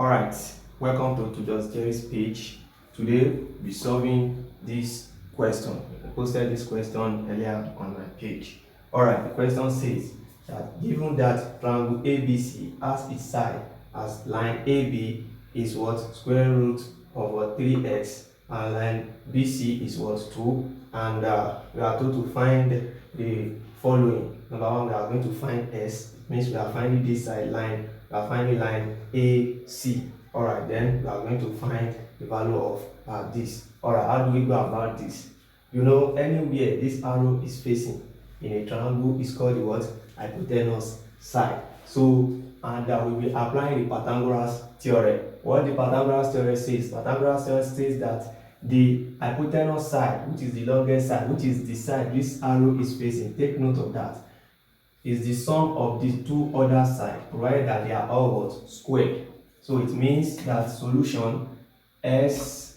Alright, welcome to Just Jerry's page. Today we'll be solving this question. I posted this question earlier on my page. Alright, the question says that given that triangle ABC has its side as line AB is what? Square root over 3x, and line BC is what? 2, and we are told to find the following. Number one, we are going to find S. It means we are finding this side line. We are finding line AC. Alright, then we are going to find the value of this. Alright, how do we go about this? You know, anywhere this arrow is facing in a triangle is called the what? Hypotenuse side. So, and we'll be applying the Pythagoras theorem. What the Pythagoras theorem says? Pythagoras theorem says that the hypotenuse side, which is the longest side, which is the side this arrow is facing, take note of that, is the sum of the two other sides, provided that they are all what? Squared. So it means that solution S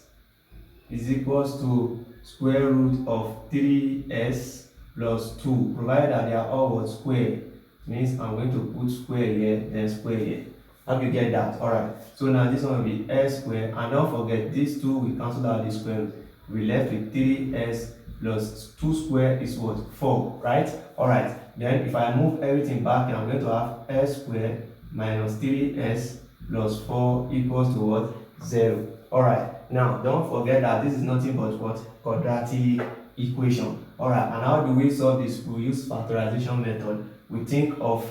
is equals to square root of 3s plus 2, provided that they are all what? Squared. It means I'm going to put square here, then square here. Hope you get that. Alright, so now this one will be s squared, and don't forget these two we cancel out this square root. We left with 3s plus 2 squared is what? 4, right? Alright, then if I move everything back, I'm going to have s squared minus 3s plus 4 equals to what? 0. Alright, now don't forget that this is nothing but what? Quadratic equation. Alright, and how do we solve this? We use factorization method. We think of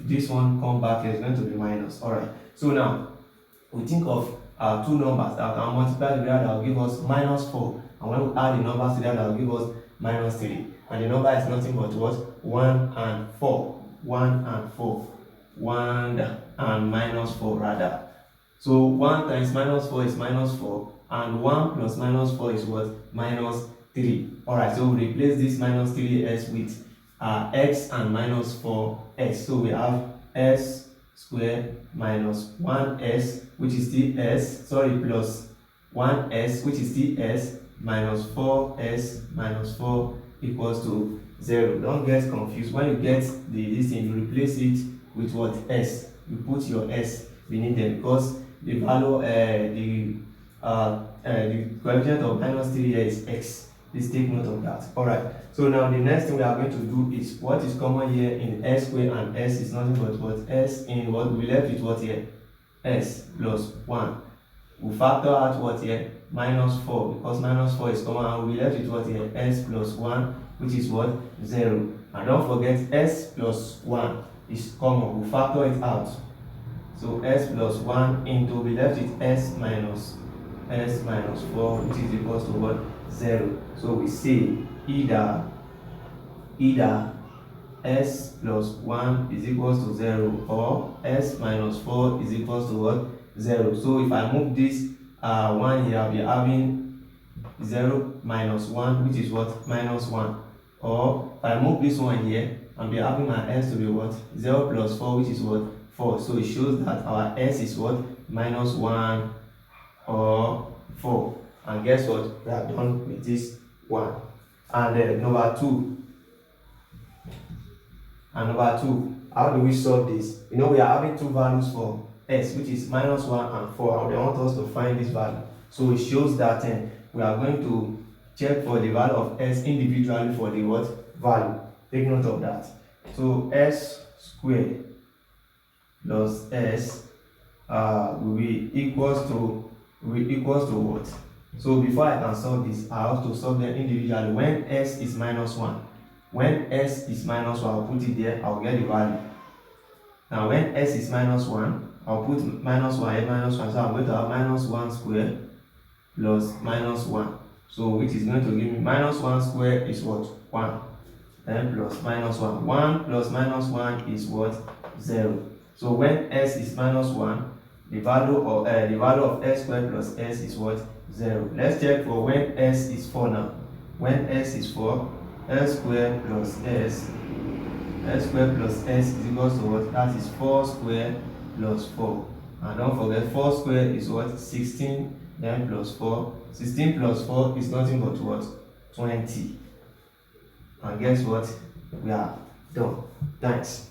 this one come back is going to be minus. Alright, so now we think of two numbers that can multiply together that will give us minus 4, and when we add the numbers together that will give us minus 3, and the number is nothing but what? 1 and 4. 1 and 4. 1 and minus 4 rather. So 1 times minus 4 is minus 4, and 1 plus minus 4 is what? Minus 3. Alright, so we replace this minus 3s with x and minus 4s. So we have s squared minus 1s, which is plus 1s, which is ts, minus 4s minus 4 equals to 0. Don't get confused. When you get this thing, you replace it with what? S. You put your s beneath them, because the value, the coefficient of minus 3 here is x. Please take note of that. Alright, so now the next thing we are going to do is what is common here in s squared and s is nothing but what? S in what? We left with what here? S plus 1. We factor out what here? Minus 4, because minus 4 is common, and we left with what here? S plus 1, which is what? 0. And don't forget, s plus 1 is common. We factor it out. So s plus 1 into, we left with s minus 4, which is equals to what? 0. So we say either s plus 1 is equals to 0, or s minus 4 is equals to what? 0. So if I move this 1 here, I'll be having 0 minus 1, which is what? Minus 1. Or if I move this one here, I'll be having my s to be what? 0 plus 4, which is what? 4. So it shows that our s is what? Minus 1 or 4. And guess what? We are done with this one. And number two, how do we solve this? You know, we are having two values for s, which is minus 1 and 4, and they want us to find this value. So it shows that we are going to check for the value of s individually for the what? Value. Take note of that. So s squared plus s will be equals to what? So before I can solve this, I have to solve them individually. When s is minus 1, I'll put it there, I'll get the value. Now when s is minus 1, I'll put minus 1 here, minus 1. So I'm going to have minus 1 squared plus minus 1. So which is going to give me minus 1 squared is what? 1. Then plus minus 1. 1 plus minus 1 is what? 0. So when s is minus 1, the value of s squared plus s is what? 0. Let's check for when s is 4 now. When s is 4, s squared plus s is equals to what? That is 4 squared plus 4. And don't forget, 4 squared is what? 16, then plus 4. 16 plus 4 is nothing but what? 20. And guess what? We are done. Thanks.